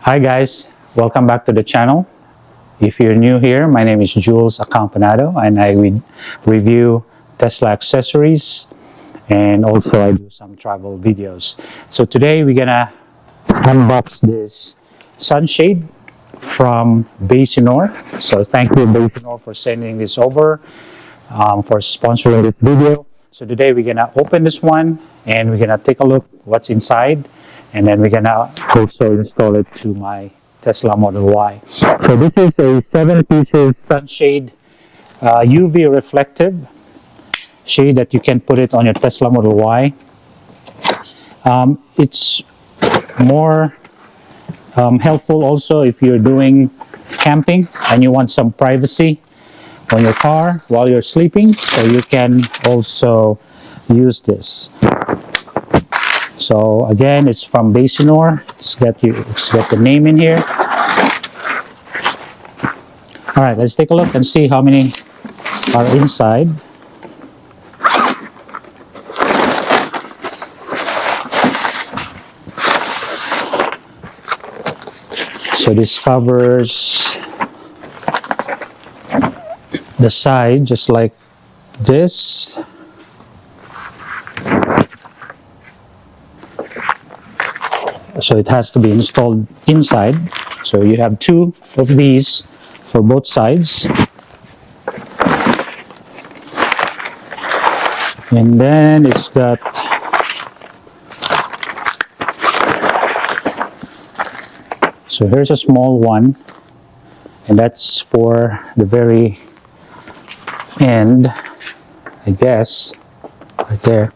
Hi guys, welcome back to the channel. If you're new here, my name is Jules Acampanado and I review Tesla accessories and also I do some travel videos. So today we're gonna unbox this Sunshade from Basenor. So thank you Basenor for sending this over, for sponsoring this video. So today we're gonna open this one and we're gonna take a look what's inside, and then we're gonna also install it to my Tesla Model Y. So this is a 7 pieces sunshade, UV reflective shade that you can put it on your Tesla Model Y. It's more helpful also if you're doing camping and you want some privacy on your car while you're sleeping, so you can also use this. So again, it's from Basenor. It's got the name in here. All right, let's take a look and see how many are inside. So this covers the side just like this. So it has to be installed inside. So you have 2 of these for both sides. And then it's got so here's a small one, and that's for the very end, I guess, right there.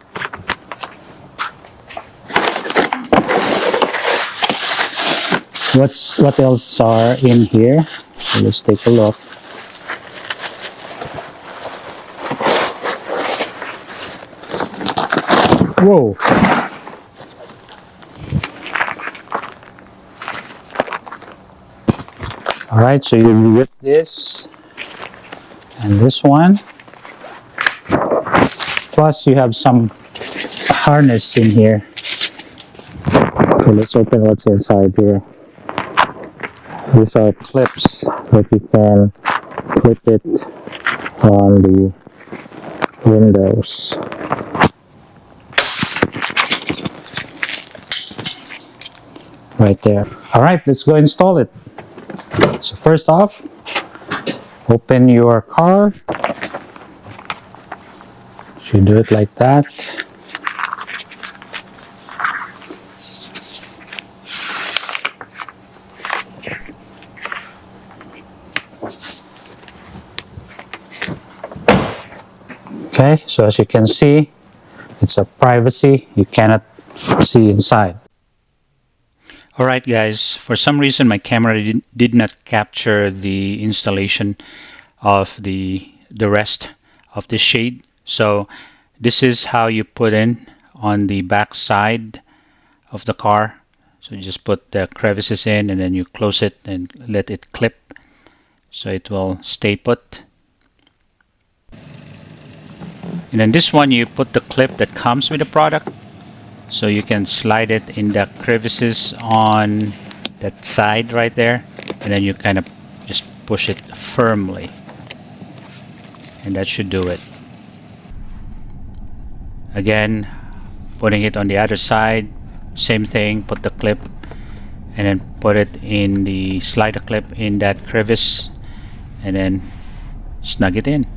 What else are in here? So let's take a look. Whoa! All right, so you get this and this one. Plus, you have some harness in here. So let's open what's inside here. These are clips that you can clip it on the windows. Right there. All right, let's go install it. So first off, open your car. So you do it like that. Okay, so as you can see, it's a privacy. You cannot see inside. Alright guys, for some reason my camera did not capture the installation of the rest of the shade. So this is how you put in on the back side of the car. So you just put the crevices in and then you close it and let it clip so it will stay put. And then this one, you put the clip that comes with the product, so you can slide it in the crevices on that side right there, and then you kind of just push it firmly, and that should do it. Again, putting it on the other side, same thing, put the clip and then put it in the slider clip in that crevice and then snug it in.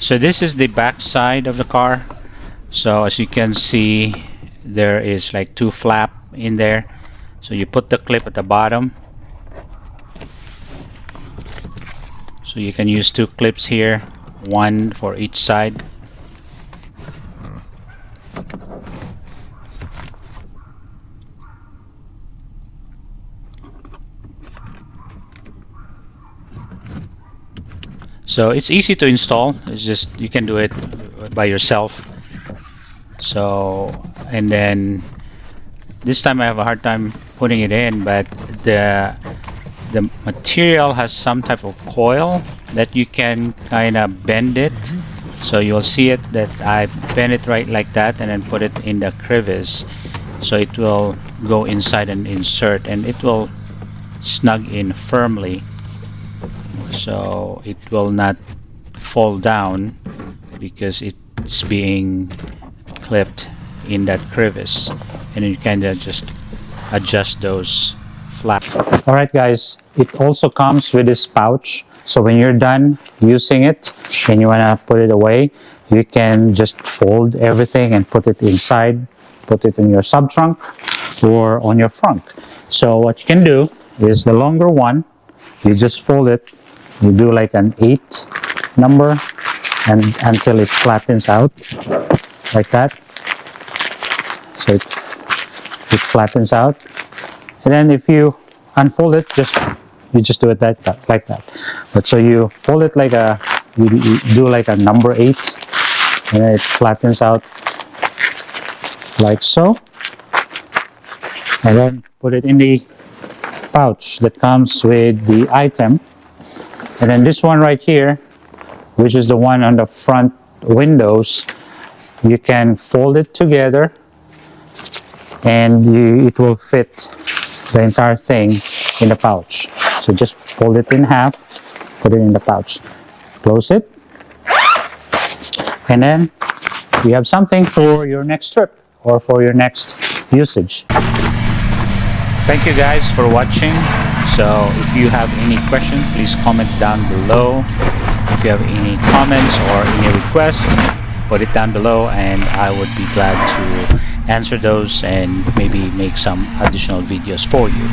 So this is the back side of the car. So as you can see, there is like 2 flaps in there. So you put the clip at the bottom. So you can use 2 clips here, 1 for each side. So it's easy to install. It's just you can do it by yourself. So, and then this time I have a hard time putting it in, but the material has some type of coil that you can kind of bend it. So you'll see it that I bend it right like that and then put it in the crevice. so it will go inside and insert, and it will snug in firmly, so it will not fall down because it's being clipped in that crevice, and you kind of just adjust those flaps. Alright guys, it also comes with this pouch, so when you're done using it and you want to put it away, you can just fold everything and put it inside, put it in your sub trunk or on your front. So what you can do is the longer one, you just fold it, you do like an 8 number and until it flattens out like that. So it flattens out, and then if you unfold it, you just do it like that. But so you fold it like you do like a number 8, and then it flattens out like so, and then put it in the pouch that comes with the item. And then this one right here, which is the one on the front windows, you can fold it together and it will fit the entire thing in the pouch. So just fold it in half, put it in the pouch, close it, and then you have something for your next trip or for your next usage. Thank you guys for watching. So if you have any questions, please comment down below. If you have any comments or any requests, put it down below and I would be glad to answer those and maybe make some additional videos for you.